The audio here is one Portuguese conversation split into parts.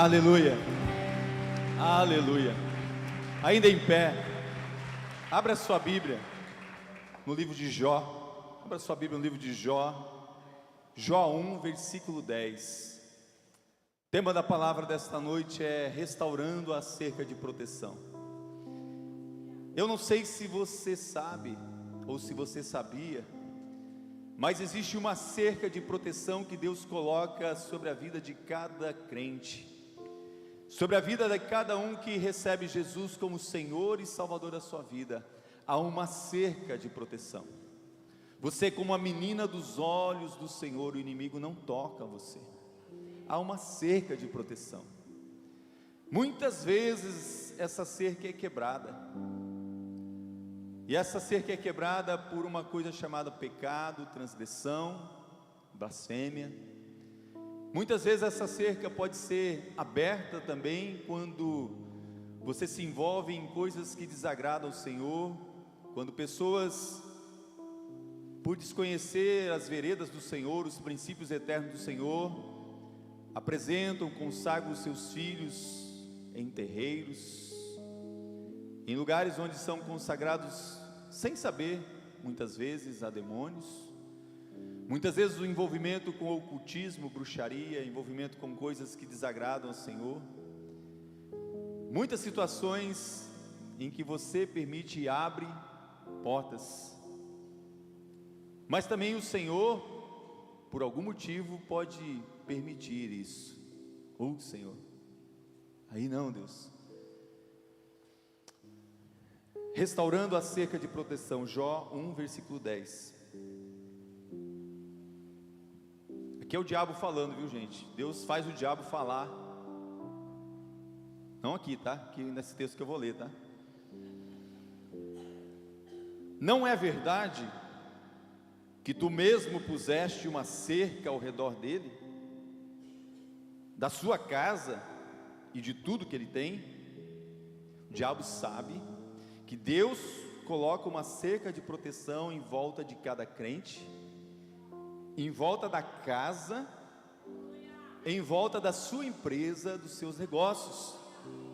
Aleluia, aleluia. Ainda em pé, abra a sua Bíblia no livro de Jó. Abra a sua Bíblia no livro de Jó, Jó 1, versículo 10. O tema da palavra desta noite é restaurando a cerca de proteção. Eu não sei se você sabe ou se você sabia, mas existe uma cerca de proteção que Deus coloca sobre a vida de cada crente, sobre a vida de cada um que recebe Jesus como Senhor e Salvador da sua vida. Há uma cerca de proteção. Você, como a menina dos olhos do Senhor, o inimigo não toca você. Há uma cerca de proteção. Muitas vezes essa cerca é quebrada, e essa cerca é quebrada por uma coisa chamada pecado, transgressão, blasfêmia. Muitas vezes essa cerca pode ser aberta também quando você se envolve em coisas que desagradam ao Senhor, quando pessoas, por desconhecer as veredas do Senhor, os princípios eternos do Senhor, apresentam, consagram os seus filhos em terreiros, em lugares onde são consagrados sem saber, muitas vezes a demônios. Muitas vezes o envolvimento com ocultismo, bruxaria, envolvimento com coisas que desagradam ao Senhor. Muitas situações em que você permite e abre portas, mas também o Senhor, por algum motivo, pode permitir isso. Senhor, aí não, Deus. Restaurando a cerca de proteção, Jó 1, versículo 10. Aqui é o diabo falando, viu, gente? Deus faz o diabo falar. Não aqui, tá? Aqui nesse texto que eu vou ler, tá? Não é verdade que tu mesmo puseste uma cerca ao redor dele, da sua casa e de tudo que ele tem? O diabo sabe que Deus coloca uma cerca de proteção em volta de cada crente, em volta da casa, em volta da sua empresa, dos seus negócios.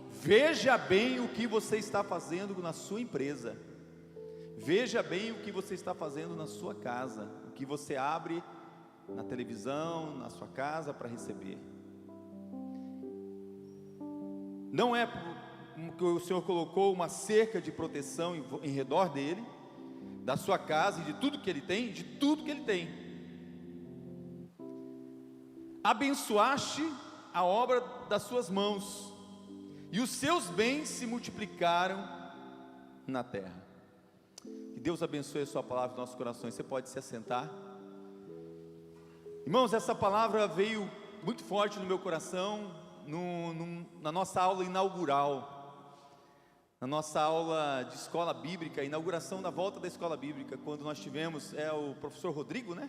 Veja bem o que você está fazendo na sua empresa. Veja bem o que você está fazendo na sua casa, o que você abre na televisão, na sua casa para receber. Não é que o Senhor colocou uma cerca de proteção em redor dele, da sua casa e de tudo que ele tem, de tudo que ele tem. Abençoaste a obra das suas mãos, e os seus bens se multiplicaram na terra. Que Deus abençoe a sua palavra nos nossos corações. Você pode se assentar. Irmãos, essa palavra veio muito forte no meu coração na nossa aula inaugural, na nossa aula de escola bíblica, inauguração da volta da escola bíblica, quando nós tivemos, o professor Rodrigo, né?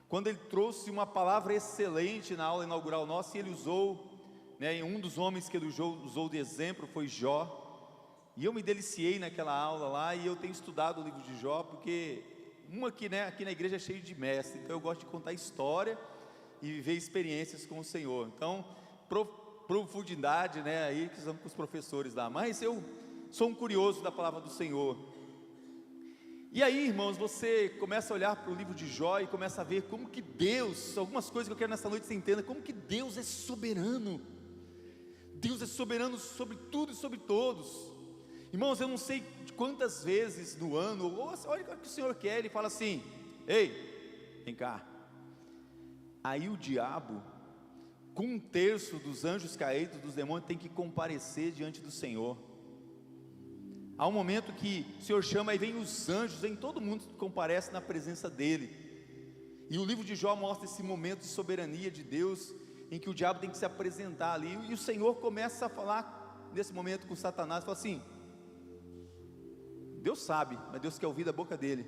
Quando ele trouxe uma palavra excelente na aula inaugural nossa, e ele usou, né, um dos homens que ele usou de exemplo foi Jó, e eu me deliciei naquela aula lá, e eu tenho estudado o livro de Jó, porque aqui na igreja é cheio de mestre, então eu gosto de contar história e viver experiências com o Senhor. Então, profundidade, né, aí que estamos com os professores lá, mas eu sou um curioso da palavra do Senhor. E aí, irmãos, você começa a olhar para o livro de Jó e começa a ver como que Deus, algumas coisas que eu quero nessa noite que você entenda, como que Deus é soberano. Deus é soberano sobre tudo e sobre todos. Irmãos, eu não sei quantas vezes no ano, olha o que o Senhor quer, Ele fala assim: ei, vem cá. Aí o diabo, com 1/3 dos anjos caídos, dos demônios, tem que comparecer diante do Senhor. Há um momento que o Senhor chama, e vem os anjos, vem todo mundo que comparece na presença dEle. E o livro de Jó mostra esse momento de soberania de Deus, em que o diabo tem que se apresentar ali, e o Senhor começa a falar nesse momento com Satanás, fala assim: Deus sabe, mas Deus quer ouvir da boca dele.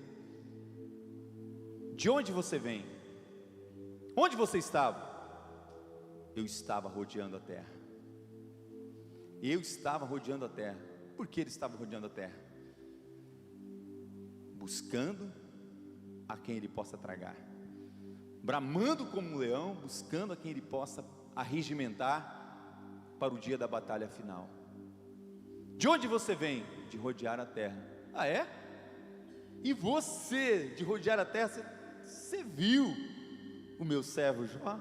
De onde você vem? Onde você estava? Eu estava rodeando a terra. Eu estava rodeando a terra. Por que ele estava rodeando a terra? Buscando a quem ele possa tragar, bramando como um leão, buscando a quem ele possa arregimentar, para o dia da batalha final. De onde você vem? De rodear a terra. Ah, é? E você, de rodear a terra, você viu o meu servo Jó?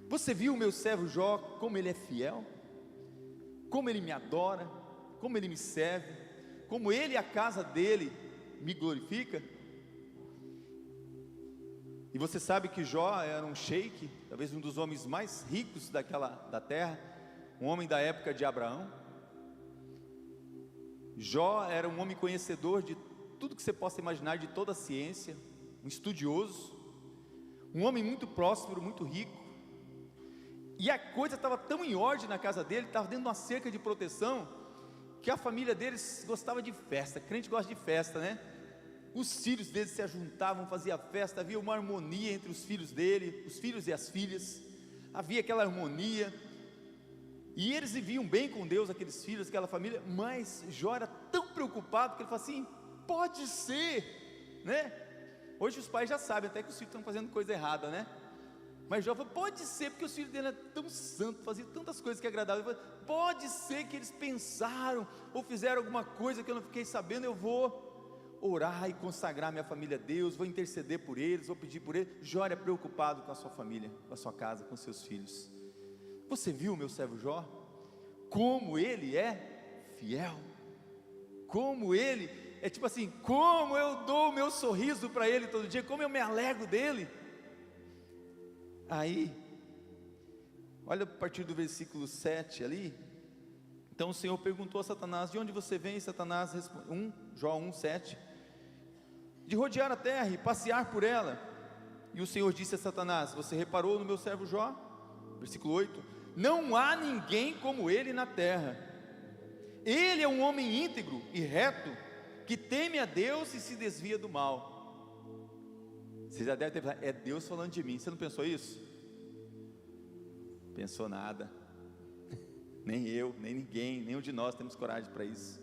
Você viu o meu servo Jó, como ele é fiel? Como ele me adora? Como ele me serve? Como ele e a casa dele me glorifica? E você sabe que Jó era um sheik, talvez um dos homens mais ricos da terra, um homem da época de Abraão. Jó era um homem conhecedor de tudo que você possa imaginar, de toda a ciência, um estudioso, um homem muito próspero, muito rico. E a coisa estava tão em ordem na casa dele, estava dentro de uma cerca de proteção, que a família deles gostava de festa. Crente gosta de festa, né? Os filhos deles se ajuntavam, faziam festa, havia uma harmonia entre os filhos dele, os filhos e as filhas, havia aquela harmonia, e eles viviam bem com Deus, aqueles filhos, aquela família. Mas Jó era tão preocupado, que ele falou assim: pode ser, né? Hoje os pais já sabem até que os filhos estão fazendo coisa errada, né? Mas Jó falou: pode ser, porque os filhos dele eram tão santos, faziam tantas coisas que agradavam. Ele falou: pode ser que eles pensaram, ou fizeram alguma coisa que eu não fiquei sabendo. Eu vou orar e consagrar minha família a Deus, vou interceder por eles, vou pedir por eles. Jó era preocupado com a sua família, com a sua casa, com seus filhos. Você viu o meu servo Jó? Como ele é fiel, como ele é tipo assim, como eu dou o meu sorriso para ele todo dia, como eu me alegro dele. Aí, olha a partir do versículo 7 ali. Então o Senhor perguntou a Satanás: de onde você vem? Satanás respondeu, Jó 1:7, de rodear a terra e passear por ela. E o Senhor disse a Satanás: você reparou no meu servo Jó? Versículo 8: não há ninguém como ele na terra. Ele é um homem íntegro e reto, que teme a Deus e se desvia do mal. Você já deve ter pensado: é Deus falando de mim. Você não pensou isso? Pensou nada. Nem eu, nem ninguém, nenhum de nós temos coragem para isso.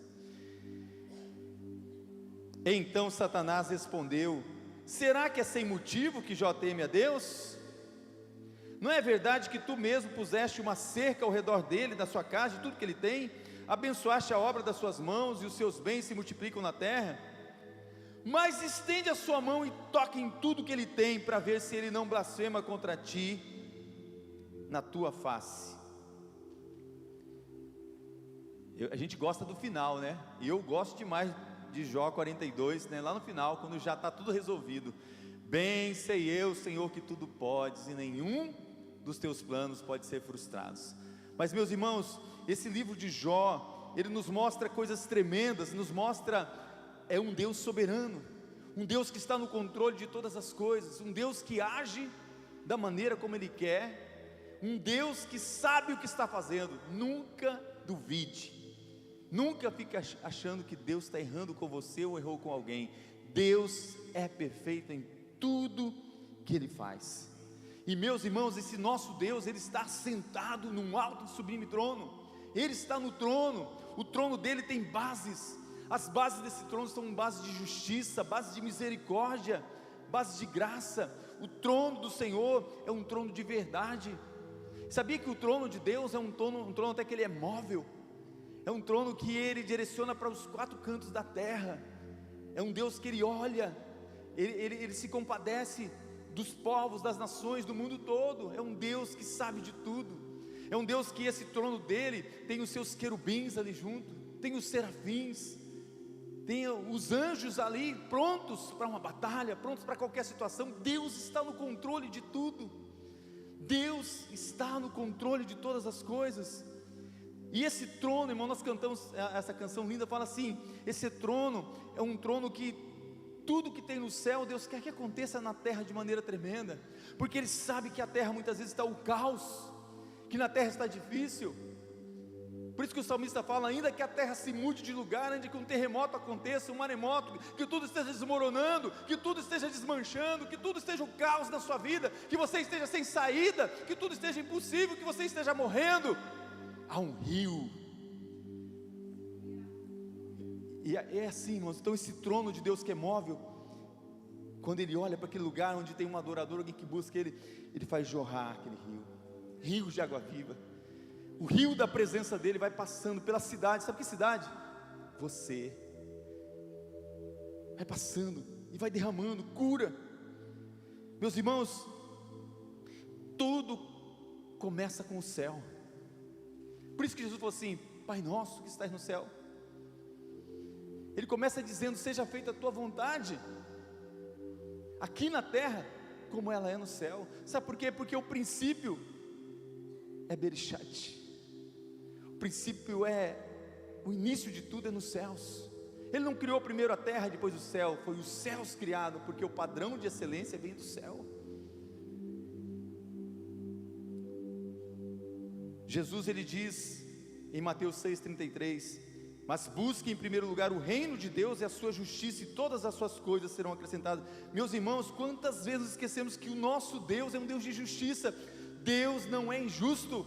Então Satanás respondeu: será que é sem motivo que Jó teme a Deus? Não é verdade que tu mesmo puseste uma cerca ao redor dele, da sua casa, de tudo que ele tem? Abençoaste a obra das suas mãos, e os seus bens se multiplicam na terra? Mas estende a sua mão e toque em tudo que ele tem, para ver se ele não blasfema contra ti na tua face. A gente gosta do final, né? E eu gosto demais de Jó 42, né? Lá no final, quando já está tudo resolvido. Bem sei eu, Senhor, que tudo podes, e nenhum dos teus planos pode ser frustrado. Mas, meus irmãos, esse livro de Jó, ele nos mostra coisas tremendas, nos mostra um Deus soberano, um Deus que está no controle de todas as coisas, um Deus que age da maneira como Ele quer, um Deus que sabe o que está fazendo. Nunca duvide, nunca fique achando que Deus está errando com você ou errou com alguém. Deus é perfeito em tudo que Ele faz. E, meus irmãos, esse nosso Deus, Ele está sentado num alto e sublime trono. Ele está no trono, o trono dele tem bases. As bases desse trono são bases de justiça, bases de misericórdia, bases de graça. O trono do Senhor é um trono de verdade. Sabia que o trono de Deus é um trono até que ele é móvel? É um trono que Ele direciona para os quatro cantos da terra. É um Deus que Ele olha, Ele se compadece dos povos, das nações, do mundo todo. É um Deus que sabe de tudo. É um Deus que esse trono dele tem os seus querubins ali junto, tem os serafins, tem os anjos ali prontos para uma batalha, prontos para qualquer situação. Deus está no controle de tudo. Deus está no controle de todas as coisas. E esse trono, irmão, nós cantamos essa canção linda, fala assim: esse trono é um trono que tudo que tem no céu, Deus quer que aconteça na terra de maneira tremenda, porque Ele sabe que a terra muitas vezes está o caos, que na terra está difícil. Por isso que o salmista fala: ainda que a terra se mude de lugar, ainda que um terremoto aconteça, um maremoto, que tudo esteja desmoronando, que tudo esteja desmanchando, que tudo esteja o caos na sua vida, que você esteja sem saída, que tudo esteja impossível, que você esteja morrendo, há um rio. E é assim, irmãos. Então esse trono de Deus que é móvel, quando Ele olha para aquele lugar onde tem um adorador, alguém que busca Ele, Ele faz jorrar aquele rio, rios de água viva. O rio da presença dele vai passando pela cidade. Sabe que cidade? Você. Vai passando e vai derramando cura. Meus irmãos, tudo começa com o céu. Por isso que Jesus falou assim: Pai nosso que estás no céu. Ele começa dizendo: seja feita a tua vontade, aqui na terra, como ela é no céu. Sabe por quê? Porque o princípio é Bereshit. O princípio o início de tudo é nos céus. Ele não criou primeiro a terra, depois o céu. Foi os céus criados, porque o padrão de excelência vem do céu. Jesus, ele diz em Mateus 6,33: mas busque em primeiro lugar o reino de Deus e a sua justiça, e todas as suas coisas serão acrescentadas. Meus irmãos, quantas vezes esquecemos que o nosso Deus é um Deus de justiça? Deus não é injusto.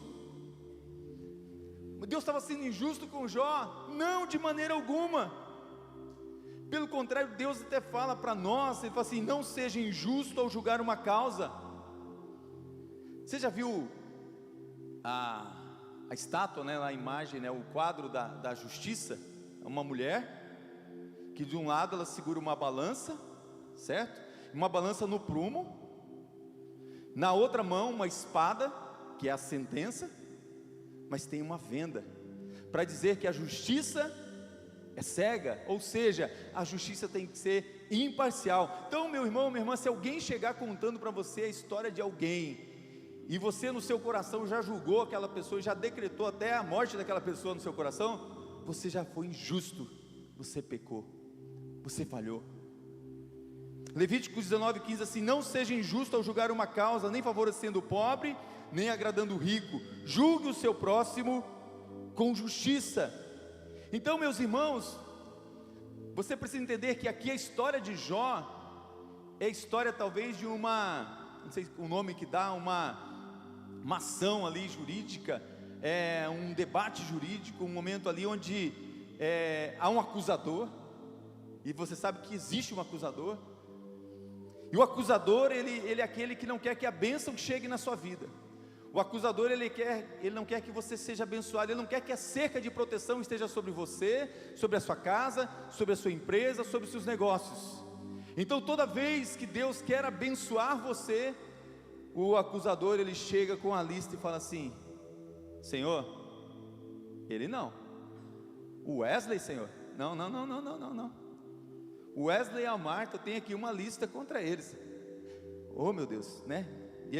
Deus estava sendo injusto com Jó? Não, de maneira alguma. Pelo contrário, Deus até fala para nós, Ele fala assim: não seja injusto ao julgar uma causa. Você já viu a estátua, né, a imagem, né, o quadro da justiça? É uma mulher que de um lado ela segura uma balança, certo? Uma balança no prumo, na outra mão uma espada, que é a sentença, mas tem uma venda, para dizer que a justiça é cega, ou seja, a justiça tem que ser imparcial. Então, meu irmão, minha irmã, se alguém chegar contando para você a história de alguém, e você no seu coração já julgou aquela pessoa, já decretou até a morte daquela pessoa no seu coração, você já foi injusto, você pecou, você falhou. Levíticos 19:15 assim: não seja injusto ao julgar uma causa, nem favorecendo o pobre, nem agradando o rico, julgue o seu próximo com justiça. Então, meus irmãos, você precisa entender que aqui a história de Jó é a história talvez de não sei o nome que dá, uma ação ali jurídica, um debate jurídico, um momento ali onde há um acusador, e você sabe que existe um acusador, e o acusador, ele é aquele que não quer que a bênção chegue na sua vida. O acusador, ele não quer que você seja abençoado, ele não quer que a cerca de proteção esteja sobre você, sobre a sua casa, sobre a sua empresa, sobre os seus negócios. Então toda vez que Deus quer abençoar você, o acusador, ele chega com a lista e fala assim: Senhor, ele não. O Wesley, Senhor, não. O Wesley e a Marta, eu tenho aqui uma lista contra eles. Oh meu Deus, né? E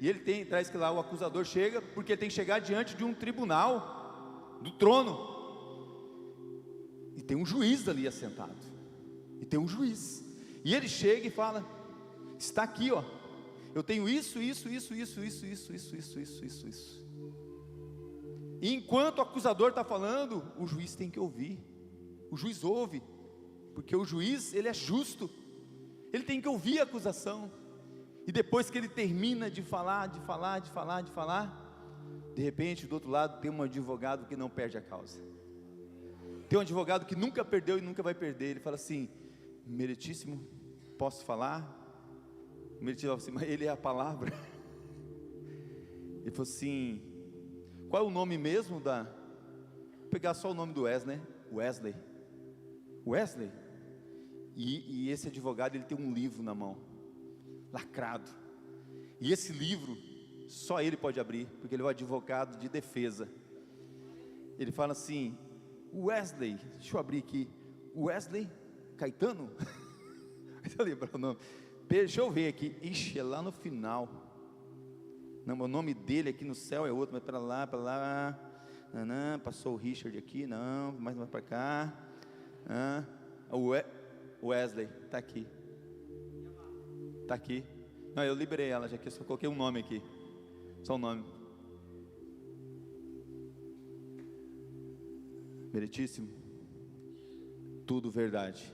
ele traz que lá o acusador chega, porque tem que chegar diante de um tribunal, do trono, e tem um juiz ali assentado, e ele chega e fala: está aqui, ó, eu tenho isso. E enquanto o acusador está falando, o juiz tem que ouvir. O juiz ouve, porque o juiz, ele é justo, ele tem que ouvir a acusação. E depois que ele termina de falar, de repente do outro lado tem um advogado que não perde a causa. Tem um advogado que nunca perdeu e nunca vai perder. Ele fala assim: meritíssimo, posso falar? O meritíssimo fala assim: mas ele é a palavra. Ele falou assim: qual é o nome mesmo vou pegar só o nome do Wesley, né? Wesley. E esse advogado, ele tem um livro na mão, lacrado, e esse livro só ele pode abrir, porque ele é o advogado de defesa. Ele fala assim: Wesley, deixa eu abrir aqui, Wesley Caetano? Deixa eu lembrar o nome, deixa eu ver aqui, ixi, é lá no final, não, o nome dele aqui no céu é outro, mas para lá, não, passou o Richard aqui, não, mais para cá, Wesley, está aqui. Não, eu liberei ela, já que eu só coloquei um nome aqui, só um nome. Meritíssimo, tudo verdade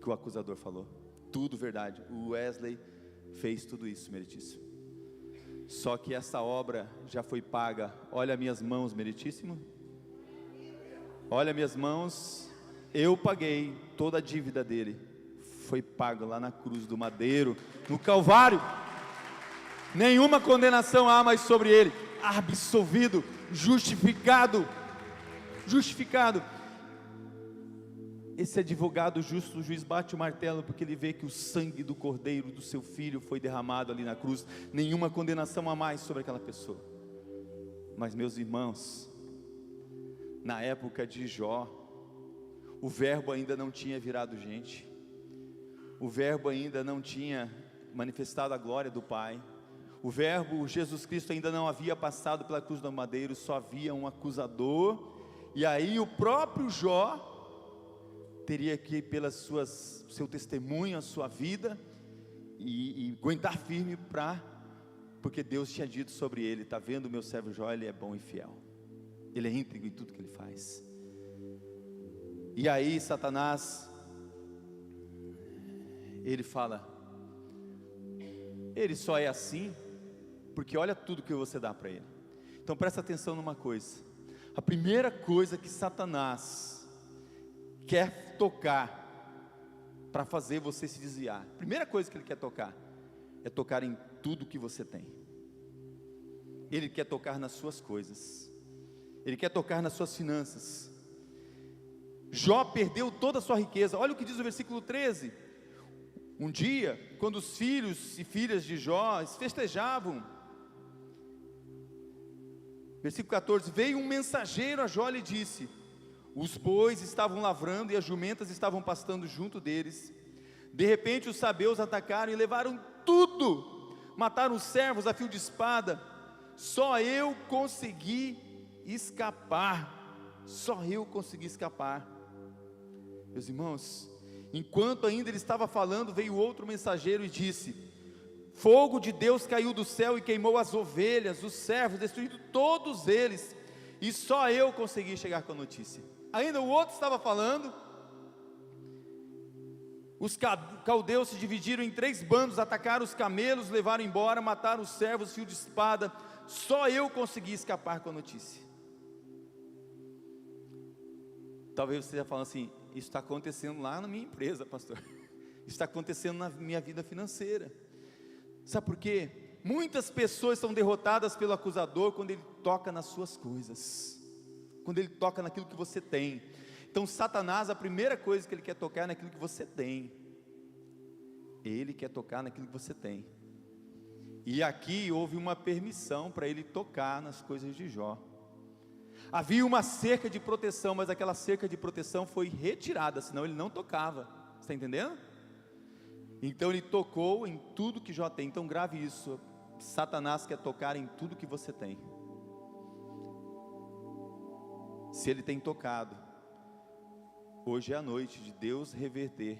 que o acusador falou, tudo verdade. O Wesley fez tudo isso, meritíssimo. Só que essa obra já foi paga. Olha minhas mãos, meritíssimo. Olha minhas mãos, eu paguei toda a dívida dele. Foi pago lá na cruz do madeiro, no Calvário. Nenhuma condenação há mais sobre ele. absolvido, justificado. Esse advogado justo, o juiz bate o martelo, porque ele vê que o sangue do cordeiro do seu filho foi derramado ali na cruz, nenhuma condenação a mais sobre aquela pessoa. Mas meus irmãos, na época de Jó, o verbo ainda não tinha virado gente, o verbo ainda não tinha manifestado a glória do Pai, o verbo Jesus Cristo ainda não havia passado pela cruz do madeiro, só havia um acusador. E aí o próprio Jó teria que, seu testemunho, a sua vida, e aguentar firme porque Deus tinha dito sobre ele: está vendo o meu servo Jó, ele é bom e fiel, ele é íntegro em tudo que ele faz. E aí Satanás, ele fala, ele só é assim porque olha tudo que você dá para ele. Então presta atenção numa coisa, a primeira coisa que Satanás quer tocar para fazer você se desviar, a primeira coisa que ele quer tocar é tocar em tudo que você tem. Ele quer tocar nas suas coisas, ele quer tocar nas suas finanças. Jó perdeu toda a sua riqueza. Olha o que diz o versículo 13. Um dia, quando os filhos e filhas de Jó festejavam, versículo 14, veio um mensageiro a Jó e lhe disse: os bois estavam lavrando e as jumentas estavam pastando junto deles. De repente os sabeus atacaram e levaram tudo, mataram os servos a fio de espada. Só eu consegui escapar. Meus irmãos, enquanto ainda ele estava falando, veio outro mensageiro e disse: fogo de Deus caiu do céu e queimou as ovelhas, os servos, destruindo todos eles, e só eu consegui chegar com a notícia. Ainda o outro estava falando, os caldeus se dividiram em 3 bandos, atacaram os camelos, levaram embora, mataram os servos, fio de espada, só eu consegui escapar com a notícia. Talvez você esteja falando assim: isso está acontecendo lá na minha empresa, pastor, isso está acontecendo na minha vida financeira. Sabe por quê? Muitas pessoas são derrotadas pelo acusador quando ele toca nas suas coisas, quando ele toca naquilo que você tem. Então Satanás, a primeira coisa que ele quer tocar é naquilo que você tem. Ele quer tocar naquilo que você tem. E aqui houve uma permissão para ele tocar nas coisas de Jó. Havia uma cerca de proteção, mas aquela cerca de proteção foi retirada, senão ele não tocava. Você está entendendo? Então ele tocou em tudo que Jó tem. Então grave isso: Satanás quer tocar em tudo que você tem. Se ele tem tocado, hoje é a noite de Deus reverter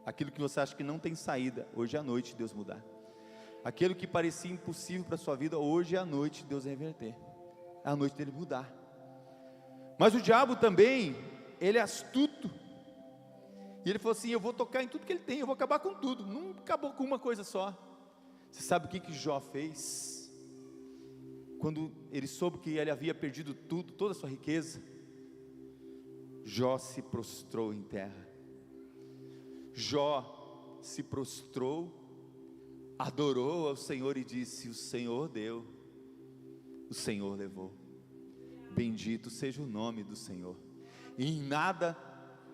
aquilo que você acha que não tem saída. Hoje é a noite de Deus mudar aquilo que parecia impossível para a sua vida. Hoje é a noite de Deus reverter, é a noite dele mudar. Mas o diabo também, ele é astuto, e ele falou assim: eu vou tocar em tudo que ele tem, eu vou acabar com tudo. Não acabou com uma coisa só. Você sabe o que Jó fez? Quando ele soube que ele havia perdido tudo, toda a sua riqueza, Jó se prostrou em terra. Jó se prostrou, adorou ao Senhor e disse: o Senhor deu, o Senhor levou, bendito seja o nome do Senhor. E em nada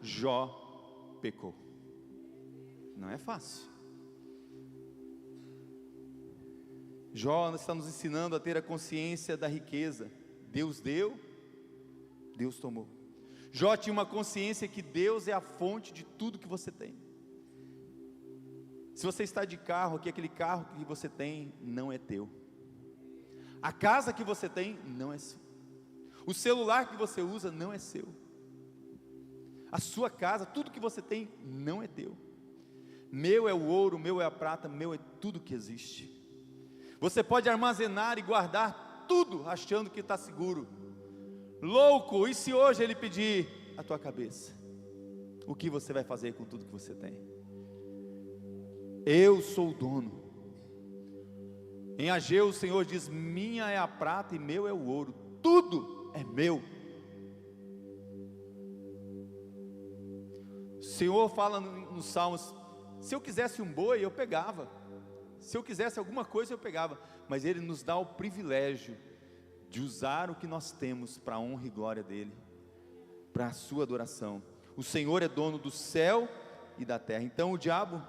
Jó pecou. Não é fácil. Jó está nos ensinando a ter a consciência da riqueza. Deus deu, Deus tomou. Jó tinha uma consciência que Deus é a fonte de tudo que você tem. Se você está de carro, que aquele carro que você tem não é teu. A casa que você tem não é seu. O celular que você usa não é seu. A sua casa, tudo que você tem não é teu. Meu é o ouro, meu é a prata, meu é tudo que existe. Você pode armazenar e guardar tudo achando que está seguro. Louco, e se hoje ele pedir a tua cabeça? O que você vai fazer com tudo que você tem? Eu sou o dono. Em Ageu o Senhor diz: minha é a prata e meu é o ouro, tudo é meu. O Senhor fala nos Salmos: se eu quisesse um boi eu pegava, se eu quisesse alguma coisa eu pegava, mas Ele nos dá o privilégio de usar o que nós temos para a honra e glória dEle, para a sua adoração. O Senhor é dono do céu e da terra. Então o diabo,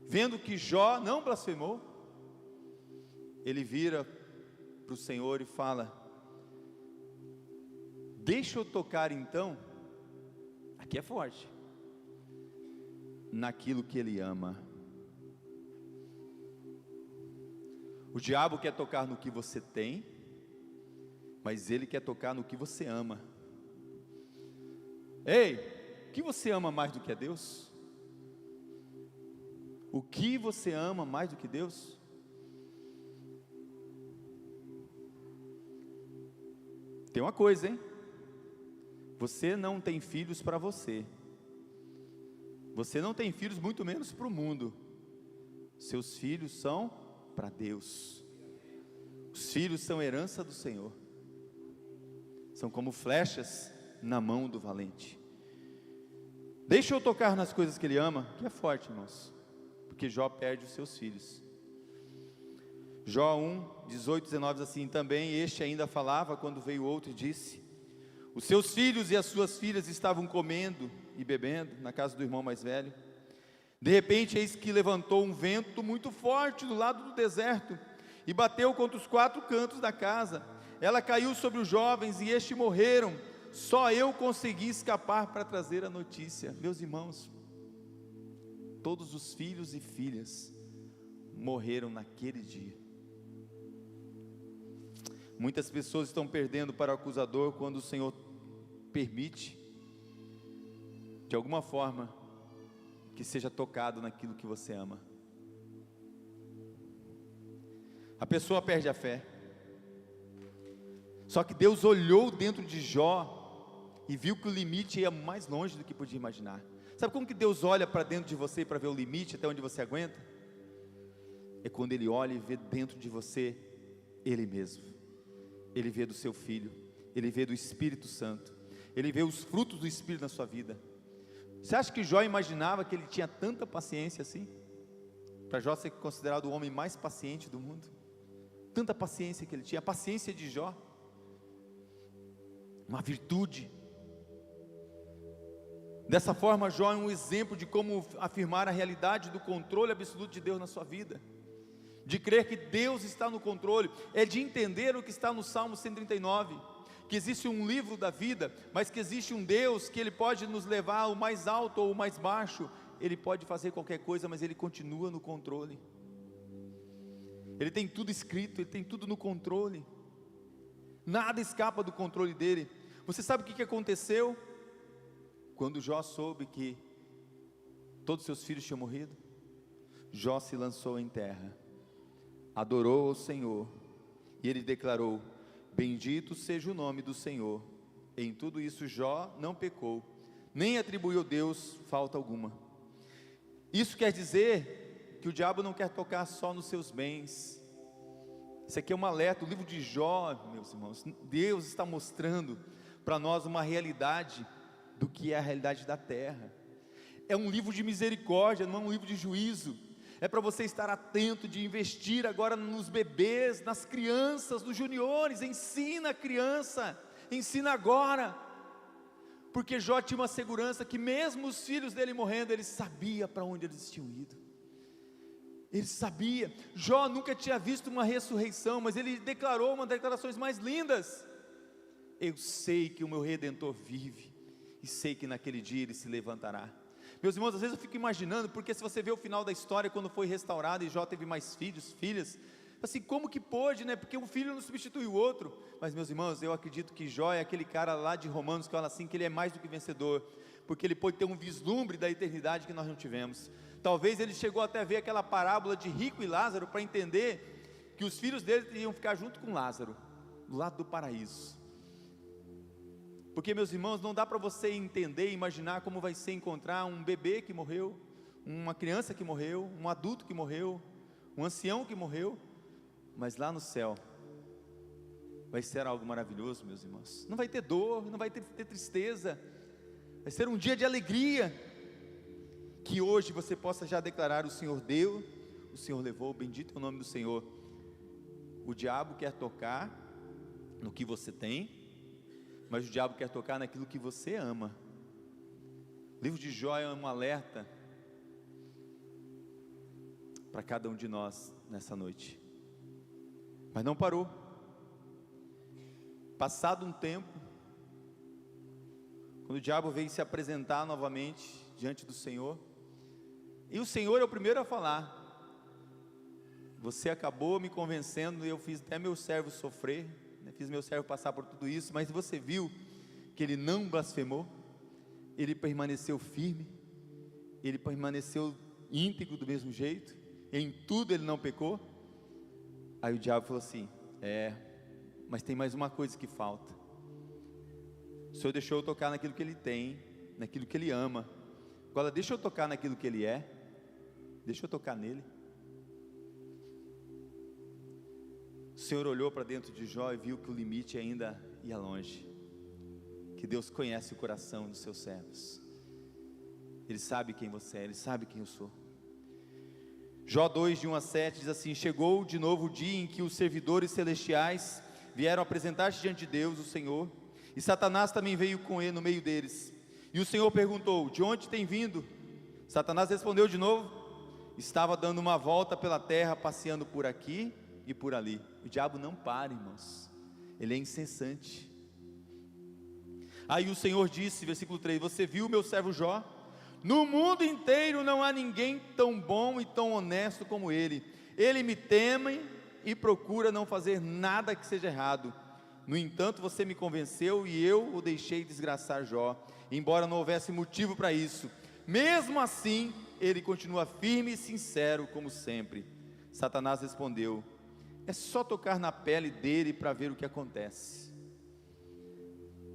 vendo que Jó não blasfemou, ele vira para o Senhor e fala: deixa eu tocar então, aqui é forte, naquilo que ele ama. O diabo quer tocar no que você tem, mas ele quer tocar no que você ama. Ei, o que você ama mais do que a Deus? O que você ama mais do que Deus? Tem uma coisa, hein? Você não tem filhos para você. Você não tem filhos, muito menos para o mundo. Seus filhos são para Deus. Os filhos são herança do Senhor. São como flechas na mão do valente. Deixa eu tocar nas coisas que ele ama, que é forte, irmãos, porque Jó perde os seus filhos. Jó 1, 18, 19 diz assim: também este ainda falava quando veio outro e disse: os seus filhos e as suas filhas estavam comendo e bebendo na casa do irmão mais velho. De repente eis que levantou um vento muito forte do lado do deserto e bateu contra os 4 cantos da casa. Ela caiu sobre os jovens e estes morreram. Só eu consegui escapar para trazer a notícia. Meus irmãos, todos os filhos e filhas morreram naquele dia. Muitas pessoas estão perdendo para o acusador quando o Senhor permite, de alguma forma, que seja tocado naquilo que você ama. A pessoa perde a fé. Só que Deus olhou dentro de Jó e viu que o limite ia mais longe do que podia imaginar. Sabe como que Deus olha para dentro de você para ver o limite, até onde você aguenta? É quando Ele olha e vê dentro de você Ele mesmo. Ele vê do seu filho, Ele vê do Espírito Santo, Ele vê os frutos do Espírito na sua vida. Você acha que Jó imaginava que ele tinha tanta paciência assim? Para Jó ser considerado o homem mais paciente do mundo? Tanta paciência que ele tinha, a paciência de Jó, uma virtude. Dessa forma, Jó é um exemplo de como afirmar a realidade do controle absoluto de Deus na sua vida, de crer que Deus está no controle, é de entender o que está no Salmo 139, que existe um livro da vida, mas que existe um Deus que Ele pode nos levar ao mais alto ou ao mais baixo. Ele pode fazer qualquer coisa, mas Ele continua no controle. Ele tem tudo escrito, Ele tem tudo no controle, nada escapa do controle dEle. Você sabe o que aconteceu quando Jó soube que todos os seus filhos tinham morrido? Jó se lançou em terra, adorou ao Senhor, e ele declarou: bendito seja o nome do Senhor. Em tudo isso Jó não pecou, nem atribuiu a Deus falta alguma. Isso quer dizer que o diabo não quer tocar só nos seus bens. Isso aqui é um alerta. O livro de Jó, meus irmãos, Deus está mostrando para nós uma realidade do que é a realidade da terra. É um livro de misericórdia, não é um livro de juízo. É para você estar atento, de investir agora nos bebês, nas crianças, nos juniores. Ensina a criança, ensina agora, porque Jó tinha uma segurança que mesmo os filhos dele morrendo, ele sabia para onde eles tinham ido. Ele sabia. Jó nunca tinha visto uma ressurreição, mas ele declarou uma das declarações mais lindas: eu sei que o meu Redentor vive, e sei que naquele dia ele se levantará. Meus irmãos, às vezes eu fico imaginando, porque se você vê o final da história, quando foi restaurado e Jó teve mais filhos, filhas, assim, como que pôde, né? Porque um filho não substitui o outro. Mas meus irmãos, eu acredito que Jó é aquele cara lá de Romanos que fala assim, que ele é mais do que vencedor, porque ele pôde ter um vislumbre da eternidade que nós não tivemos. Talvez ele chegou até a ver aquela parábola de Rico e Lázaro, para entender que os filhos dele iam ficar junto com Lázaro, do lado do paraíso. Porque, meus irmãos, não dá para você entender e imaginar como vai ser encontrar um bebê que morreu, uma criança que morreu, um adulto que morreu, um ancião que morreu, mas lá no céu vai ser algo maravilhoso, meus irmãos. Não vai ter dor, não vai ter tristeza, vai ser um dia de alegria. Que hoje você possa já declarar: o Senhor deu, o Senhor levou, bendito é o nome do Senhor. O diabo quer tocar no que você tem, mas o diabo quer tocar naquilo que você ama. O livro de Jó é um alerta para cada um de nós nessa noite. Mas não parou. Passado um tempo, quando o diabo veio se apresentar novamente diante do Senhor, e o Senhor é o primeiro a falar: você acabou me convencendo, e eu fiz até meu servo sofrer, né? Fiz meu servo passar por tudo isso, mas você viu que ele não blasfemou, ele permaneceu firme, ele permaneceu íntegro do mesmo jeito, em tudo ele não pecou. Aí o diabo falou assim: mas tem mais uma coisa que falta. O Senhor deixou eu tocar naquilo que ele tem, naquilo que ele ama. Agora deixa eu tocar naquilo que ele é, deixa eu tocar nele. O Senhor olhou para dentro de Jó e viu que o limite ainda ia longe, que Deus conhece o coração dos seus servos. Ele sabe quem você é, ele sabe quem eu sou. Jó 2, de 1 a 7 diz assim: chegou de novo o dia em que os servidores celestiais vieram apresentar-se diante de Deus, o Senhor, e Satanás também veio com ele no meio deles. E o Senhor perguntou: de onde tem vindo? Satanás respondeu de novo: estava dando uma volta pela terra, passeando por aqui e por ali. O diabo não para, irmãos, ele é incessante. Aí o Senhor disse, versículo 3: você viu meu servo Jó? No mundo inteiro não há ninguém tão bom e tão honesto como ele. Ele me teme e procura não fazer nada que seja errado. No entanto, você me convenceu e eu o deixei desgraçar Jó, embora não houvesse motivo para isso. Mesmo assim, ele continua firme e sincero como sempre. Satanás respondeu: é só tocar na pele dele para ver o que acontece.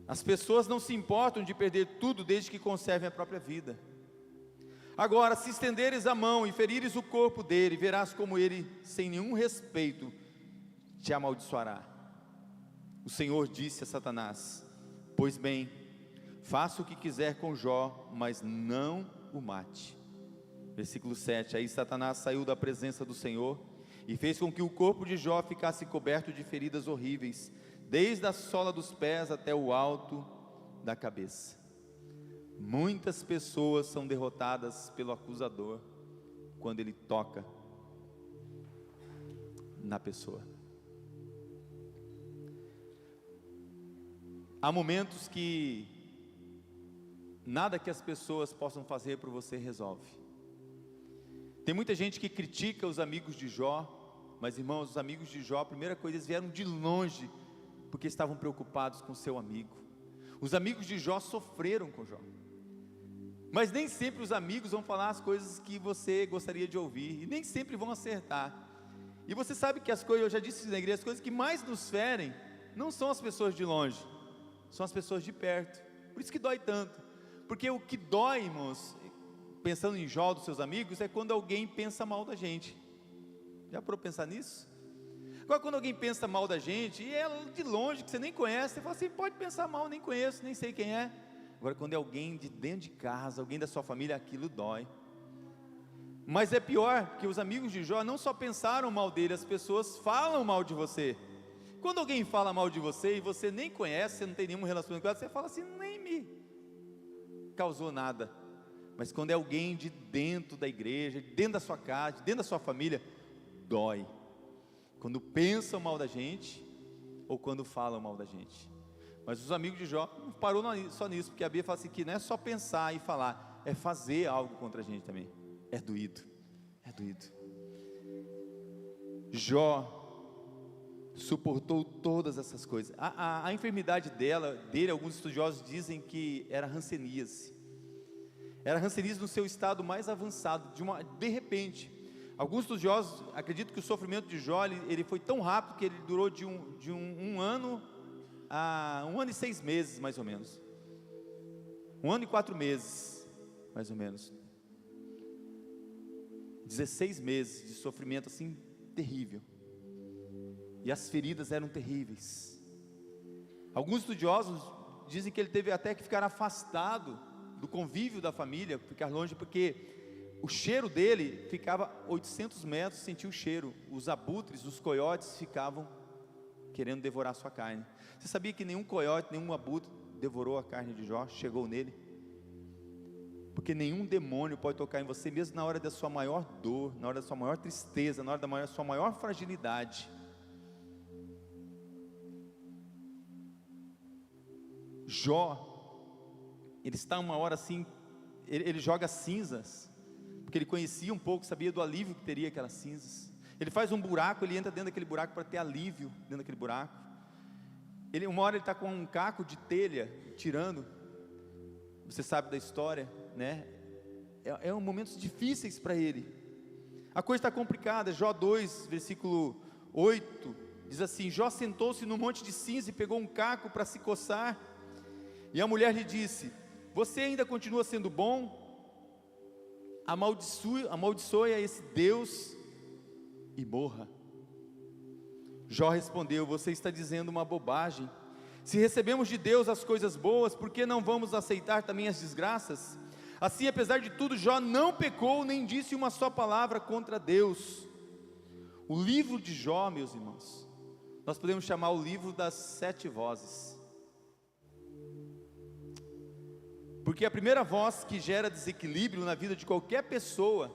As pessoas não se importam de perder tudo desde que conservem a própria vida. Agora, se estenderes a mão e ferires o corpo dele, verás como ele, sem nenhum respeito, te amaldiçoará. O Senhor disse a Satanás: pois bem, faça o que quiser com Jó, mas não o mate. Versículo 7, aí Satanás saiu da presença do Senhor e fez com que o corpo de Jó ficasse coberto de feridas horríveis, desde a sola dos pés até o alto da cabeça. Muitas pessoas são derrotadas pelo acusador quando ele toca na pessoa. Há momentos que nada que as pessoas possam fazer por você resolve. Tem muita gente que critica os amigos de Jó, mas irmãos, os amigos de Jó, a primeira coisa, eles vieram de longe, porque estavam preocupados com seu amigo. Os amigos de Jó sofreram com Jó, mas nem sempre os amigos vão falar as coisas que você gostaria de ouvir, e nem sempre vão acertar. E você sabe que as coisas, eu já disse na igreja, as coisas que mais nos ferem, não são as pessoas de longe, são as pessoas de perto. Por isso que dói tanto, porque o que dói, irmãos, pensando em Jó, dos seus amigos, é quando alguém pensa mal da gente. Já parou para pensar nisso? Agora, quando alguém pensa mal da gente, e é de longe, que você nem conhece, você fala assim: pode pensar mal, nem conheço, nem sei quem é. Agora, quando é alguém de dentro de casa, alguém da sua família, aquilo dói. Mas é pior, porque os amigos de Jó não só pensaram mal dele, as pessoas falam mal de você. Quando alguém fala mal de você, e você nem conhece, você não tem nenhum relacionamento com ela, você fala assim: nem me causou nada. Mas quando é alguém de dentro da igreja, dentro da sua casa, dentro da sua família, dói. Quando pensam mal da gente, ou quando falam mal da gente. Mas os amigos de Jó não parou só nisso, porque a Bíblia fala assim, que não é só pensar e falar, é fazer algo contra a gente também. É doído, é doído. Jó suportou todas essas coisas. A enfermidade dele, alguns estudiosos dizem que era hanseníase. Era hanseníase no seu estado mais avançado, de repente. Alguns estudiosos acreditam que o sofrimento de Jó, ele foi tão rápido que ele durou de um ano a 1 ano e 6 meses, mais ou menos. 1 ano e 4 meses, mais ou menos. 16 meses de sofrimento assim, terrível. E as feridas eram terríveis. Alguns estudiosos dizem que ele teve até que ficar afastado do convívio da família, ficar longe, porque o cheiro dele ficava 800 metros, sentia o cheiro. Os abutres, os coiotes ficavam querendo devorar a sua carne. Você sabia que nenhum coiote, nenhum abutre devorou a carne de Jó, chegou nele? Porque nenhum demônio pode tocar em você, mesmo na hora da sua maior dor, na hora da sua maior tristeza, na hora da sua maior fragilidade. Jó, ele está uma hora assim, ele joga cinzas, porque ele conhecia um pouco, sabia do alívio que teria aquelas cinzas. Ele faz um buraco, ele entra dentro daquele buraco para ter alívio dentro daquele buraco. Uma hora ele está com um caco de telha, tirando, você sabe da história, né? É momentos difíceis para ele, a coisa está complicada. Jó 2, versículo 8, diz assim: Jó sentou-se num monte de cinza e pegou um caco para se coçar, e a mulher lhe disse: você ainda continua sendo bom? Amaldiçoe a esse Deus e morra. Jó respondeu: você está dizendo uma bobagem. Se recebemos de Deus as coisas boas, por que não vamos aceitar também as desgraças? Assim, apesar de tudo, Jó não pecou, nem disse uma só palavra contra Deus. O livro de Jó, meus irmãos, nós podemos chamar o livro das 7 vozes, porque a primeira voz que gera desequilíbrio na vida de qualquer pessoa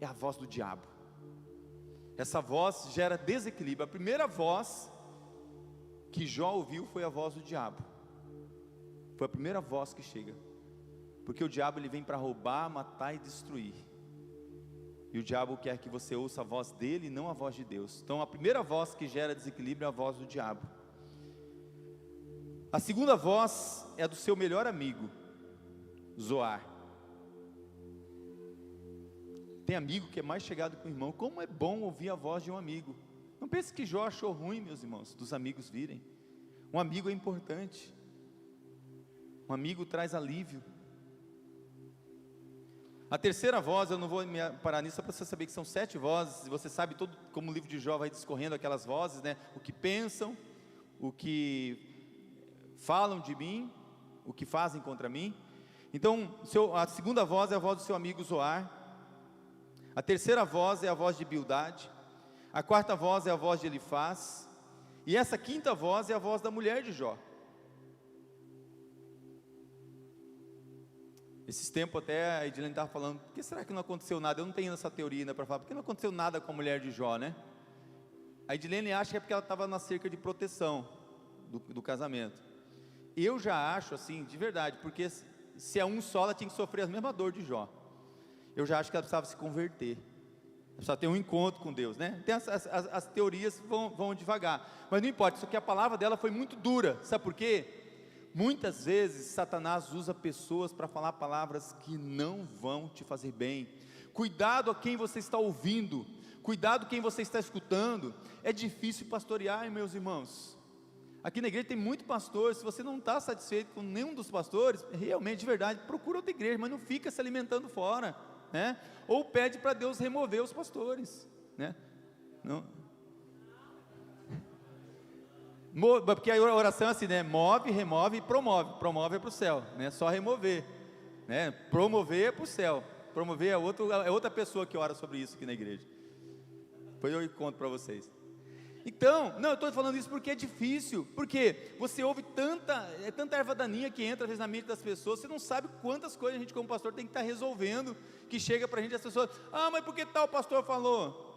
é a voz do diabo. Essa voz gera desequilíbrio. A primeira voz que Jó ouviu foi a voz do diabo. Foi a primeira voz que chega, porque o diabo ele vem para roubar, matar e destruir, e o diabo quer que você ouça a voz dele e não a voz de Deus. Então a primeira voz que gera desequilíbrio é a voz do diabo. A segunda voz é a do seu melhor amigo, Zoar. Tem amigo que é mais chegado que o irmão. Como é bom ouvir a voz de um amigo. Não pense que Jó achou ruim, meus irmãos, dos amigos virem. Um amigo é importante. Um amigo traz alívio. A terceira voz, eu não vou me parar nisso, só para você saber que são 7 vozes. Você sabe todo como o livro de Jó vai discorrendo aquelas vozes, né? O que pensam, o que falam de mim, o que fazem contra mim. Então, a segunda voz é a voz do seu amigo Zoar. A terceira voz é a voz de Bildade. A quarta voz é a voz de Elifaz. E essa quinta voz é a voz da mulher de Jó. Esses tempos até a Edilene estava falando: por que será que não aconteceu nada? Eu não tenho essa teoria ainda para falar. Por que não aconteceu nada com a mulher de Jó, né? A Edilene acha que é porque ela estava na cerca de proteção do casamento. Eu já acho assim, de verdade, porque se é um só, ela tinha que sofrer a mesma dor de Jó. Eu já acho que ela precisava se converter, precisava ter um encontro com Deus, né? Tem as teorias vão devagar, mas não importa, só que a palavra dela foi muito dura. Sabe por quê? Muitas vezes Satanás usa pessoas para falar palavras que não vão te fazer bem. Cuidado a quem você está ouvindo, cuidado quem você está escutando. É difícil pastorear, meus irmãos. Aqui na igreja tem muito pastor. Se você não está satisfeito com nenhum dos pastores, realmente, de verdade, procura outra igreja, mas não fica se alimentando fora, né? Ou pede para Deus remover os pastores, né? Não. Porque a oração é assim, né? Move, remove e promove. Promove é para o céu, né? Só remover, né? Promover é para o céu. Promover é outra pessoa que ora sobre isso aqui na igreja. Depois eu conto para vocês. Então, não, eu estou falando isso porque é difícil, porque você ouve tanta erva daninha que entra às vezes na mente das pessoas. Você não sabe quantas coisas a gente como pastor tem que estar resolvendo, que chega para a gente as pessoas: ah, mas por que tal pastor falou?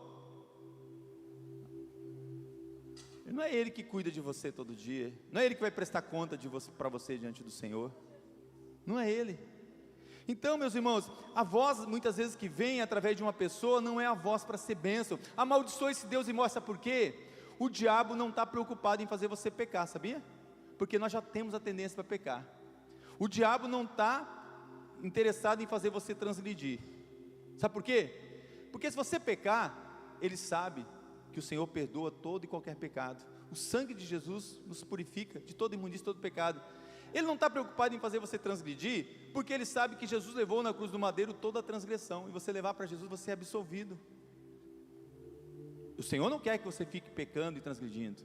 Não é ele que cuida de você todo dia, não é ele que vai prestar conta de você, para você diante do Senhor, não é ele. Então, meus irmãos, a voz muitas vezes que vem através de uma pessoa não é a voz para ser bênção. Amaldiçoa esse Deus e mostra por quê. O diabo não está preocupado em fazer você pecar, sabia? Porque nós já temos a tendência para pecar. O diabo não está interessado em fazer você transgredir. Sabe por quê? Porque se você pecar, ele sabe que o Senhor perdoa todo e qualquer pecado. O sangue de Jesus nos purifica de toda imundícia, todo pecado. Ele não está preocupado em fazer você transgredir, porque ele sabe que Jesus levou na cruz do madeiro toda a transgressão, e você levar para Jesus, você é absolvido. O Senhor não quer que você fique pecando e transgredindo,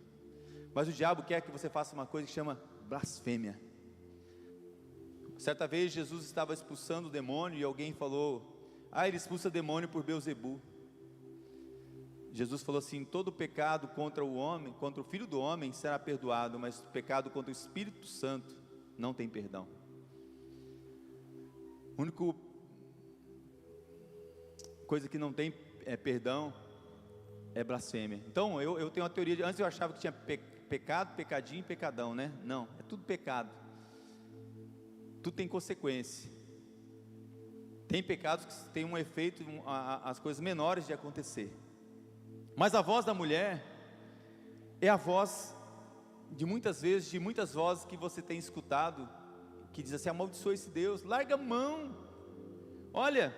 mas o diabo quer que você faça uma coisa que chama blasfêmia. Certa vez Jesus estava expulsando o demônio, e alguém falou: ah, ele expulsa demônio por Beelzebul. Jesus falou assim: todo pecado contra o homem, contra o Filho do Homem será perdoado, mas o pecado contra o Espírito Santo não tem perdão. A única coisa que não tem perdão é blasfêmia. Então eu tenho uma teoria, antes eu achava que tinha pecado, pecadinho e pecadão, né? Não, é tudo pecado, tudo tem consequência. Tem pecados que têm um efeito, as coisas menores de acontecer. Mas a voz da mulher é a voz de muitas vozes que você tem escutado, que diz assim: amaldiçoa esse Deus, larga a mão, olha,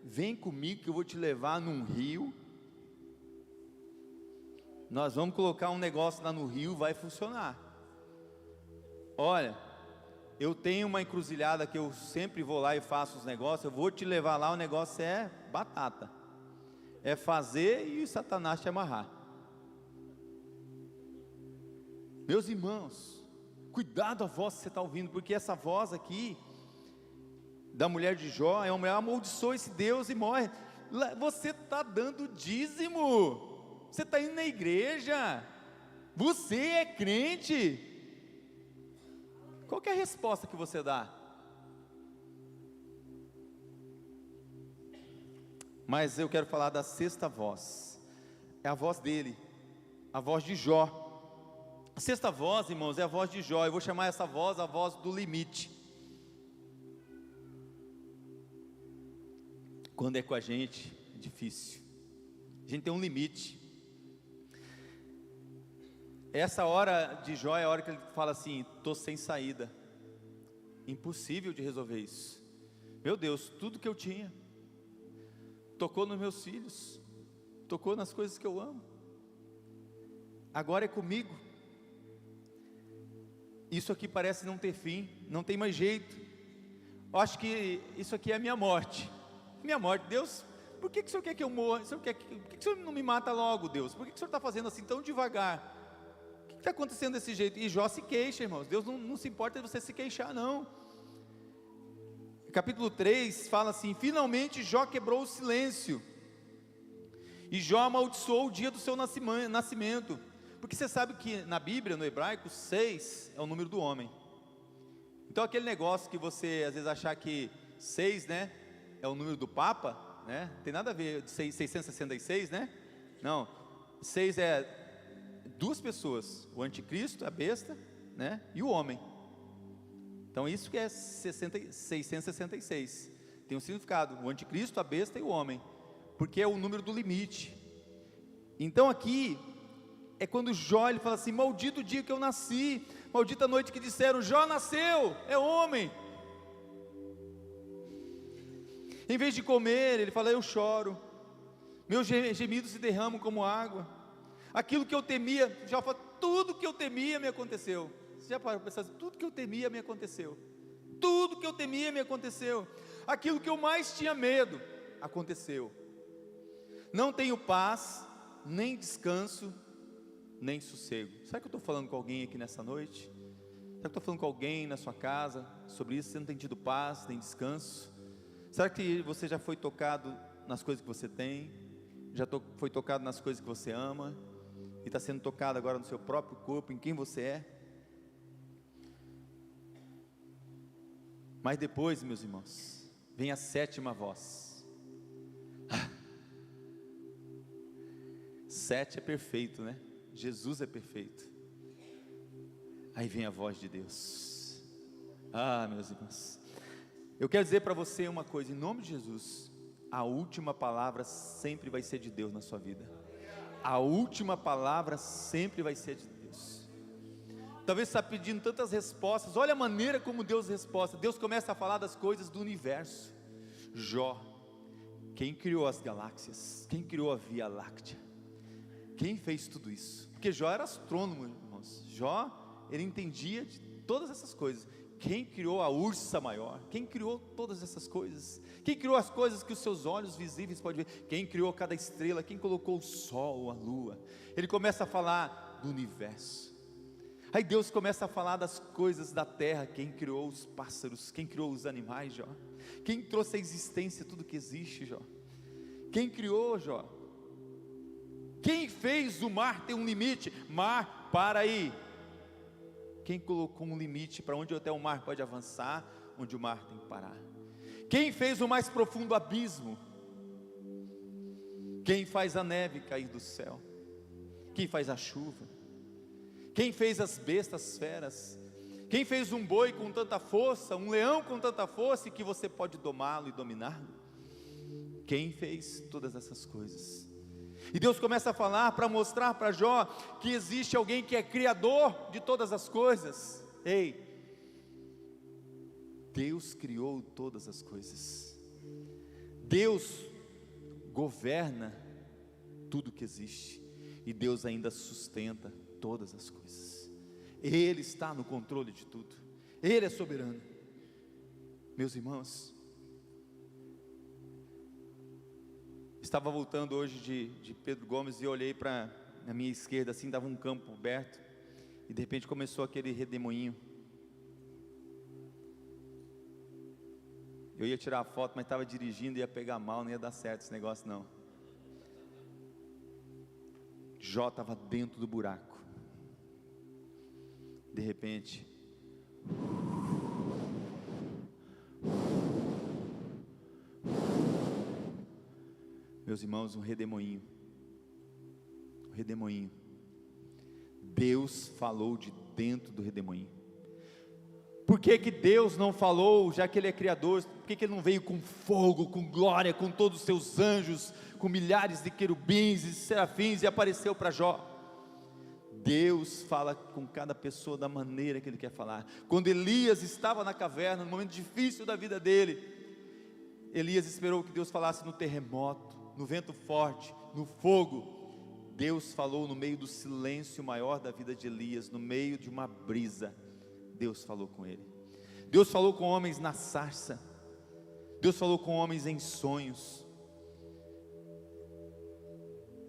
vem comigo que eu vou te levar num rio, nós vamos colocar um negócio lá no rio, vai funcionar. Olha, eu tenho uma encruzilhada que eu sempre vou lá e faço os negócios, eu vou te levar lá, o negócio é batata, é fazer e o Satanás te amarrar. Meus irmãos, cuidado a voz que você está ouvindo, porque essa voz aqui, da mulher de Jó, é uma mulher: amaldiçoa esse Deus e morre. Você está dando dízimo, você está indo na igreja, você é crente, qual que é a resposta que você dá? Mas eu quero falar da sexta voz, é a voz dele, a voz de Jó. A sexta voz, irmãos, é a voz de Jó. Eu vou chamar essa voz a voz do limite. Quando é com a gente, é difícil, a gente tem um limite. Essa hora de Jó é a hora que ele fala assim: estou sem saída, impossível de resolver isso. Meu Deus, tudo que eu tinha, tocou nos meus filhos, tocou nas coisas que eu amo, agora é comigo. Isso aqui parece não ter fim, não tem mais jeito. Eu acho que isso aqui é a minha morte. Minha morte, Deus, por que o Senhor quer que eu morra? Por que o Senhor não me mata logo, Deus? Por que o Senhor está fazendo assim tão devagar? O que está acontecendo desse jeito? E Jó se queixa, irmãos. Deus não se importa de você se queixar, não. Capítulo 3 fala assim: finalmente Jó quebrou o silêncio, e Jó amaldiçoou o dia do seu nascimento. Porque você sabe que na Bíblia, no hebraico, 6 é o número do homem. Então aquele negócio que você às vezes achar que 6, né, é o número do Papa, né, tem nada a ver, 666, né, não, 6 é duas pessoas, o anticristo, a besta, né, e o homem. Então isso que é 666, tem um significado: o anticristo, a besta e o homem, porque é o número do limite. Então aqui é quando Jó, ele fala assim: maldito o dia que eu nasci, maldita a noite que disseram: Jó nasceu, é homem. Em vez de comer, ele fala: eu choro, meus gemidos se derramam como água. Aquilo que eu temia, Jó fala: tudo que eu temia me aconteceu. Você já parou para pensar assim? Tudo que eu temia me aconteceu, tudo que eu temia me aconteceu, aquilo que eu mais tinha medo, aconteceu. Não tenho paz, nem descanso, nem sossego. Será que eu estou falando com alguém aqui nessa noite? Será que eu estou falando com alguém na sua casa sobre isso? Você não tem tido paz, nem descanso? Será que você já foi tocado nas coisas que você tem? Foi tocado nas coisas que você ama? E está sendo tocado agora no seu próprio corpo, em quem você é? Mas depois, meus irmãos, vem a sétima voz. 7 é perfeito, né? Jesus é perfeito. Aí vem a voz de Deus. Meus irmãos, eu quero dizer para você uma coisa, em nome de Jesus: a última palavra sempre vai ser de Deus na sua vida. A última palavra sempre vai ser de Deus. Talvez você está pedindo tantas respostas, olha a maneira como Deus responde. Deus começa a falar das coisas do universo. Jó, quem criou as galáxias? Quem criou a Via Láctea? Quem fez tudo isso? Porque Jó era astrônomo, irmãos. Jó, ele entendia de todas essas coisas. Quem criou a ursa maior? Quem criou todas essas coisas? Quem criou as coisas que os seus olhos visíveis podem ver? Quem criou cada estrela? Quem colocou o sol, a lua? Ele começa a falar do universo. Aí Deus começa a falar das coisas da terra. Quem criou os pássaros? Quem criou os animais, Jó? Quem trouxe à existência tudo que existe, Jó? Quem criou, Jó? Quem fez o mar ter um limite? Mar, para aí. Quem colocou um limite para onde até o mar pode avançar, onde o mar tem que parar? Quem fez o mais profundo abismo? Quem faz a neve cair do céu? Quem faz a chuva? Quem fez as bestas feras? Quem fez um boi com tanta força, um leão com tanta força, e que você pode domá-lo e dominá-lo? Quem fez todas essas coisas? E Deus começa a falar para mostrar para Jó que existe alguém que é criador de todas as coisas. Ei, Deus criou todas as coisas. Deus governa tudo que existe, e Deus ainda sustenta todas as coisas. Ele está no controle de tudo, Ele é soberano. Meus irmãos, estava voltando hoje de Pedro Gomes, e eu olhei para a minha esquerda, assim, dava um campo aberto, e de repente começou aquele redemoinho. Eu ia tirar a foto, mas estava dirigindo, ia pegar mal, não ia dar certo esse negócio não. Jó estava dentro do buraco. De repente, meus irmãos, um redemoinho. Deus falou de dentro do redemoinho. Por que que Deus não falou, já que Ele é Criador? Por que que Ele não veio com fogo, com glória, com todos os seus anjos, com milhares de querubins e serafins, e apareceu para Jó? Deus fala com cada pessoa da maneira que Ele quer falar. Quando Elias estava na caverna, no momento difícil da vida dele, Elias esperou que Deus falasse no terremoto, no vento forte, no fogo. Deus falou no meio do silêncio maior da vida de Elias, no meio de uma brisa. Deus falou com ele. Deus falou com homens na sarça. Deus falou com homens em sonhos.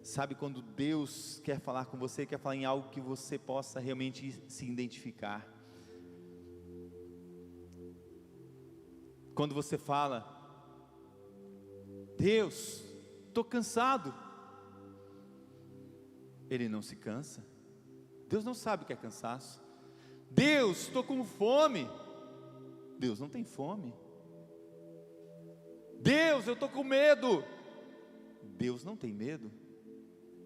Sabe, quando Deus quer falar com você, quer falar em algo que você possa realmente se identificar. Quando você fala: Deus, estou cansado. Ele não se cansa. Deus não sabe o que é cansaço. Deus, estou com fome. Deus não tem fome. Deus, eu estou com medo. Deus não tem medo.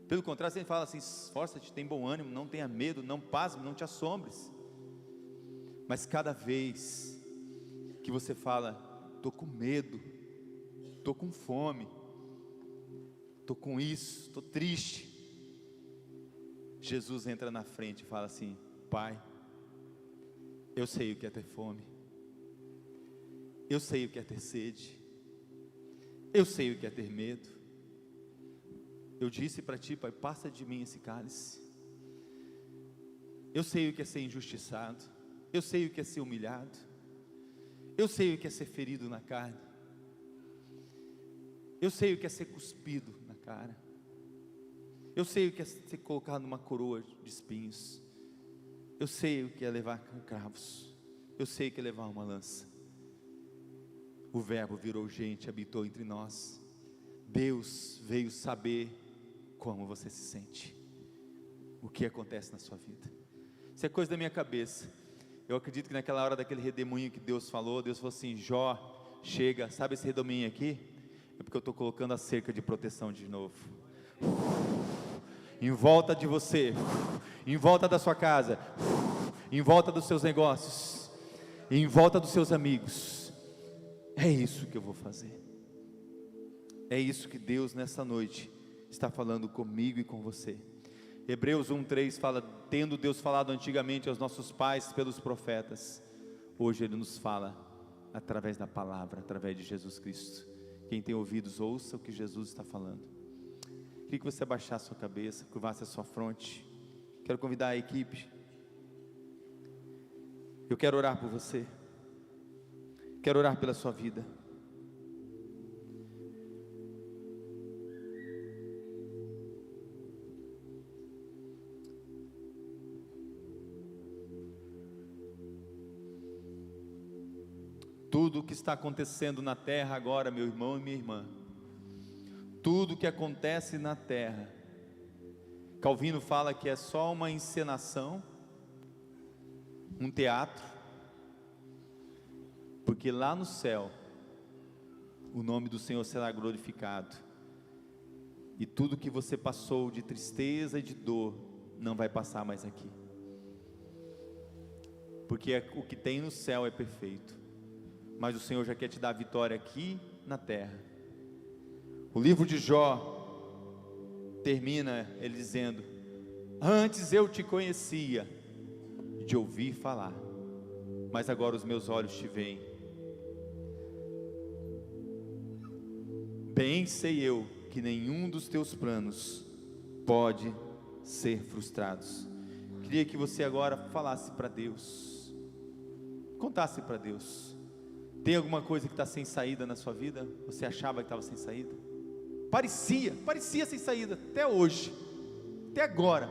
Pelo contrário, ele fala assim: esforça-te, tem bom ânimo, não tenha medo, não pasme, não te assombres. Mas cada vez que você fala: estou com medo, estou com fome, estou com isso, estou triste, Jesus entra na frente e fala assim: Pai, eu sei o que é ter fome, eu sei o que é ter sede, eu sei o que é ter medo. Eu disse para ti, Pai, passa de mim esse cálice. Eu sei o que é ser injustiçado, eu sei o que é ser humilhado, eu sei o que é ser ferido na carne, eu sei o que é ser cuspido na cara, eu sei o que é ser colocado numa coroa de espinhos, eu sei o que é levar cravos, eu sei o que é levar uma lança. O Verbo virou gente, habitou entre nós. Deus veio saber como você se sente, o que acontece na sua vida. Isso é coisa da minha cabeça. Eu acredito que naquela hora daquele redemoinho que Deus falou assim: Jó, chega, sabe esse redemoinho aqui? É porque eu estou colocando a cerca de proteção de novo, em volta de você, em volta da sua casa, em volta dos seus negócios, em volta dos seus amigos. É isso que eu vou fazer. É isso que Deus nessa noite está falando comigo e com você. Hebreus 1:3 fala: tendo Deus falado antigamente aos nossos pais pelos profetas, hoje Ele nos fala através da palavra, através de Jesus Cristo. Quem tem ouvidos, ouça o que Jesus está falando. Queria que você abaixasse a sua cabeça, curvasse a sua fronte. Quero convidar a equipe. Eu quero orar por você, quero orar pela sua vida. Tudo o que está acontecendo na terra agora, meu irmão e minha irmã, tudo que acontece na terra Calvino fala que é só uma encenação, um teatro, porque lá no céu o nome do Senhor será glorificado, e tudo que você passou de tristeza e de dor não vai passar mais aqui, porque o que tem no céu é perfeito, mas o Senhor já quer te dar vitória aqui na terra. O livro de Jó termina ele dizendo: antes eu te conhecia de ouvir falar, mas agora os meus olhos te veem. Bem sei eu que nenhum dos teus planos pode ser frustrado. Queria que você agora falasse para Deus, contasse para Deus. Tem alguma coisa que está sem saída na sua vida? Você achava que estava sem saída? Parecia sem saída, até hoje, até agora.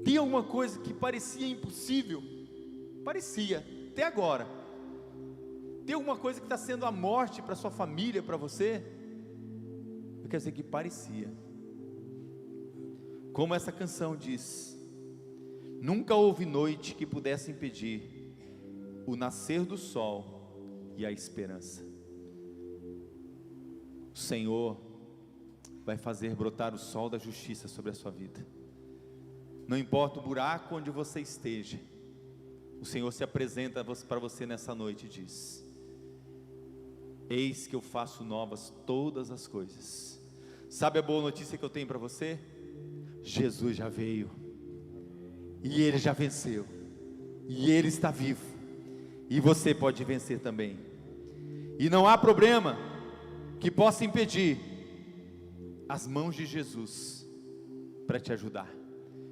Tem alguma coisa que parecia impossível? Parecia, até agora. Tem alguma coisa que está sendo a morte para sua família, para você? Eu quero dizer que parecia. Como essa canção diz: nunca houve noite que pudesse impedir o nascer do sol e a esperança. O Senhor vai fazer brotar o sol da justiça sobre a sua vida. Não importa o buraco onde você esteja, o Senhor se apresenta para você nessa noite e diz: eis que eu faço novas todas as coisas. Sabe a boa notícia que eu tenho para você? Jesus já veio, e Ele já venceu, e Ele está vivo, e você pode vencer também. E não há problema que possa impedir as mãos de Jesus para te ajudar.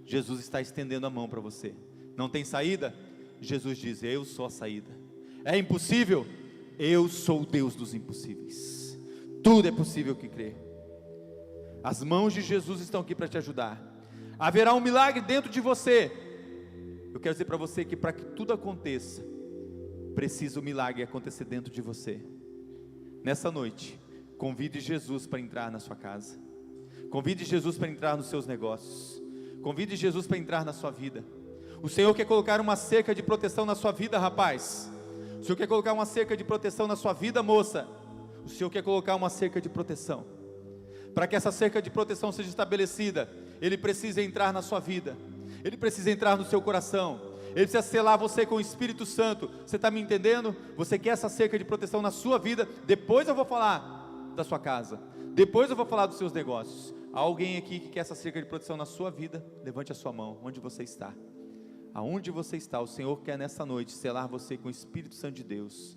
Jesus está estendendo a mão para você. Não tem saída? Jesus diz: eu sou a saída. É impossível? Eu sou o Deus dos impossíveis. Tudo é possível que crê. As mãos de Jesus estão aqui para te ajudar. Haverá um milagre dentro de você. Eu quero dizer para você que para que tudo aconteça, precisa o milagre acontecer dentro de você. Nessa noite, convide Jesus para entrar na sua casa. Convide Jesus para entrar nos seus negócios. Convide Jesus para entrar na sua vida. O Senhor quer colocar uma cerca de proteção na sua vida, rapaz. O Senhor quer colocar uma cerca de proteção na sua vida, moça. O Senhor quer colocar uma cerca de proteção. Para que essa cerca de proteção seja estabelecida, Ele precisa entrar na sua vida. Ele precisa entrar no seu coração. Ele precisa selar você com o Espírito Santo. Você está me entendendo? Você quer essa cerca de proteção na sua vida? Depois eu vou falar da sua casa. Depois eu vou falar dos seus negócios. Há alguém aqui que quer essa cerca de proteção na sua vida? Levante a sua mão, onde você está. Aonde você está, o Senhor quer nessa noite selar você com o Espírito Santo de Deus.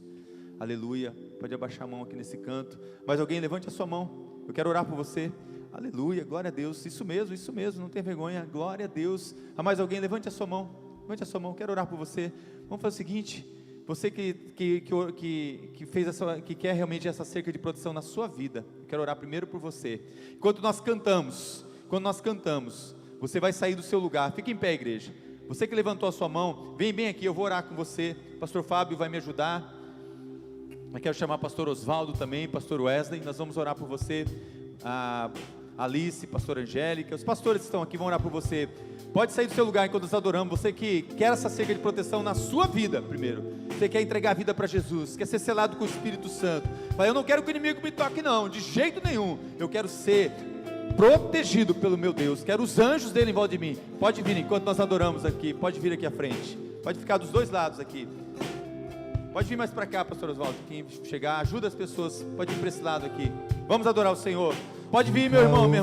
Aleluia. Pode abaixar a mão aqui nesse canto. Mas alguém, levante a sua mão. Eu quero orar por você. Aleluia, glória a Deus. Isso mesmo, não tem vergonha. Glória a Deus. Há mais alguém? Levante a sua mão. Levante a sua mão, quero orar por você. Vamos fazer o seguinte: você que fez que quer realmente essa cerca de proteção na sua vida, eu quero orar primeiro por você. Quando nós cantamos, você vai sair do seu lugar. Fica em pé, igreja. Você que levantou a sua mão, vem bem aqui, eu vou orar com você. Pastor Fábio vai me ajudar. Eu quero chamar pastor Osvaldo também, pastor Wesley. Nós vamos orar por você. A Alice, pastor Angélica, os pastores que estão aqui vão orar por você. Pode sair do seu lugar enquanto nós adoramos. Você que quer essa cerca de proteção na sua vida primeiro. Você quer entregar a vida para Jesus, quer ser selado com o Espírito Santo. Fala: eu não quero que o inimigo me toque não, de jeito nenhum. Eu quero ser protegido pelo meu Deus. Quero os anjos dele em volta de mim. Pode vir enquanto nós adoramos aqui. Pode vir aqui à frente. Pode ficar dos dois lados aqui. Pode vir mais para cá, pastor Osvaldo. Quem chegar, ajuda as pessoas. Pode vir para esse lado aqui. Vamos adorar o Senhor. Pode vir, meu irmão, minha irmã.